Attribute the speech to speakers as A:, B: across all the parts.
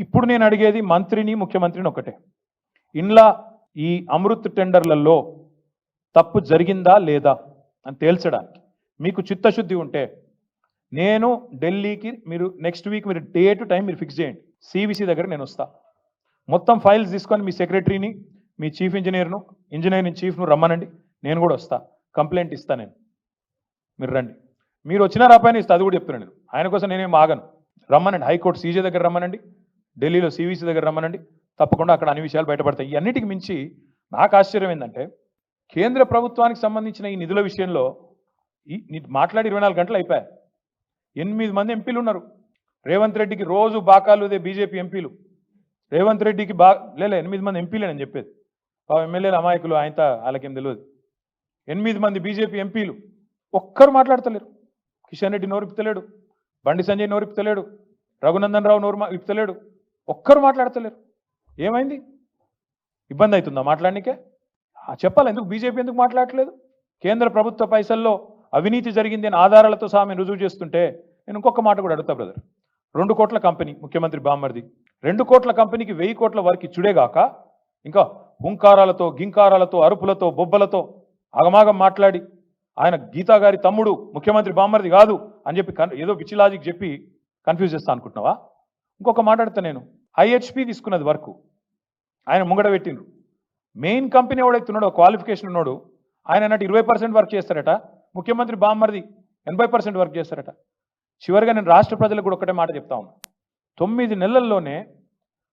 A: ఇప్పుడు నేను అడిగేది మంత్రిని ముఖ్యమంత్రిని ఒకటే. ఇండ్ల ఈ అమృత్ టెండర్లలో తప్పు జరిగిందా లేదా అని తేల్చడానికి మీకు చిత్తశుద్ధి ఉంటే నేను ఢిల్లీకి మీరు నెక్స్ట్ వీక్ మీరు డేట్ టైం మీరు ఫిక్స్ చేయండి. సివిసి దగ్గర నేను వస్తా. మొత్తం ఫైల్స్ తీసుకొని మీ సెక్రటరీని మీ చీఫ్ ఇంజనీరింగ్ చీఫ్ను రమ్మనండి. నేను కూడా వస్తా. కంప్లైంట్ ఇస్తా నేను. మీరు రండి. మీరు వచ్చినా రాపాయని ఇస్తా, అది కూడా చెప్తున్నాను నేను. ఆయన కోసం నేనేం ఆగను. రమ్మనండి. హైకోర్టు సీజే దగ్గర రమ్మనండి, ఢిల్లీలో సివిసి దగ్గర రమ్మనండి. తప్పకుండా అక్కడ అన్ని విషయాలు బయటపడతాయి. ఈ అన్నిటికి మించి నాకు ఆశ్చర్యం ఏంటంటే కేంద్ర ప్రభుత్వానికి సంబంధించిన ఈ నిధుల విషయంలో మాట్లాడి 24 గంటలు అయిపోయాయి. 8 మంది ఎంపీలు ఉన్నారు. రేవంత్ రెడ్డికి రోజు బాకాలుదే బీజేపీ ఎంపీలు. రేవంత్ రెడ్డికి 8 మంది ఎంపీలే నేను చెప్పేది. ఎమ్మెల్యేలు అమాయకులు, వాళ్ళకేం తెలియదు. 8 మంది బీజేపీ ఎంపీలు ఒక్కరు మాట్లాడతలేరు. కిషన్ రెడ్డి నోరిపుతలేడు, బండి సంజయ్ నోరిపుతలేడు, రఘునందన్ రావు నోరు ఇపుతలేడు. ఒక్కరు మాట్లాడతలేరు. ఏమైంది? ఇబ్బంది అవుతుందా మాట్లాడనికే? చెప్పాలి. ఎందుకు బీజేపీ ఎందుకు మాట్లాడట్లేదు? కేంద్ర ప్రభుత్వ పైసల్లో అవినీతి జరిగింది అని ఆధారాలతో సహా మేము రుజువు చేస్తుంటే నేను ఇంకొక మాట కూడా అడుగుతా బ్రదర్. 2 కోట్ల కంపెనీ ముఖ్యమంత్రి బామ్మర్ది 2 కోట్ల కంపెనీకి 1000 కోట్ల వరకు ఇచ్చుడేగాక ఇంకా హుంకారాలతో గింకారాలతో అరుపులతో బొబ్బలతో ఆగమాగం మాట్లాడి ఆయన గీతా గారి తమ్ముడు ముఖ్యమంత్రి బామ్మర్ది కాదు అని చెప్పి ఏదో పిచ్చి లాజిక్ చెప్పి కన్ఫ్యూజ్ చేస్తా అనుకుంటున్నావా? ఇంకొక మాట్లాడతా నేను. ఐహెచ్పి తీసుకున్నది వర్క్ ఆయన ముంగడ పెట్టిండ్రు. మెయిన్ కంపెనీ ఎవడైతున్నాడో క్వాలిఫికేషన్ ఉన్నాడు ఆయన అన్నట్టు 20% వర్క్ చేస్తారట. ముఖ్యమంత్రి బామ్మర్ది 80% వర్క్ చేస్తారట. చివరిగా నేను రాష్ట్ర ప్రజలకు కూడా ఒకటే మాట చెప్తా ఉన్నా. 9 నెలల్లోనే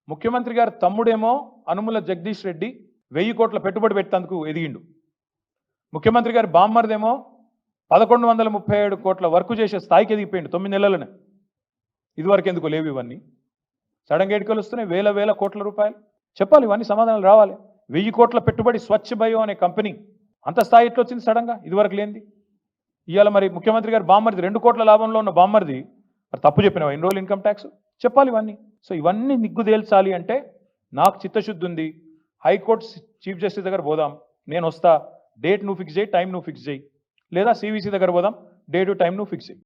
A: ముఖ్యమంత్రి గారి తమ్ముడేమో అనుముల జగదీష్ రెడ్డి 1000 కోట్ల పెట్టుబడి పెట్టేందుకు ఎదిగిండు. ముఖ్యమంత్రి గారి బామ్మర్దేమో 1137 కోట్ల వర్క్ చేసే స్థాయికి ఎదిగిపోయిండు 9 నెలలనే. ఇదివరకు ఎందుకు లేవు ఇవన్నీ? సడన్ గేట్కలు వస్తున్నాయి వేల కోట్ల రూపాయలు. చెప్పాలి, ఇవన్నీ సమాధానాలు రావాలి. 1000 కోట్ల పెట్టుబడి స్వచ్ఛ బయో అనే కంపెనీ అంత స్థాయి ఎట్లా వచ్చింది సడన్గా? ఇదివరకు లేనిది. ఇవాళ మరి ముఖ్యమంత్రి గారు బామ్మర్ది 2 కోట్ల లాభంలో ఉన్న బామ్మర్ది మరి తప్పు చెప్పినావా? ఇన్ని రోజులు ఇన్కమ్ ట్యాక్స్ చెప్పాలి ఇవన్నీ. సో ఇవన్నీ నిగ్గు తేల్చాలి అంటే నాకు చిత్తశుద్ధి ఉంది. హైకోర్టు చీఫ్ జస్టిస్ దగ్గర పోదాం, నేను వస్తా. డేట్ నువ్వు ఫిక్స్ చేయి, టైం నువ్వు ఫిక్స్ చేయి. లేదా సివిసి దగ్గర పోదాం, డేటు టైం నువ్వు ఫిక్స్ చేయి.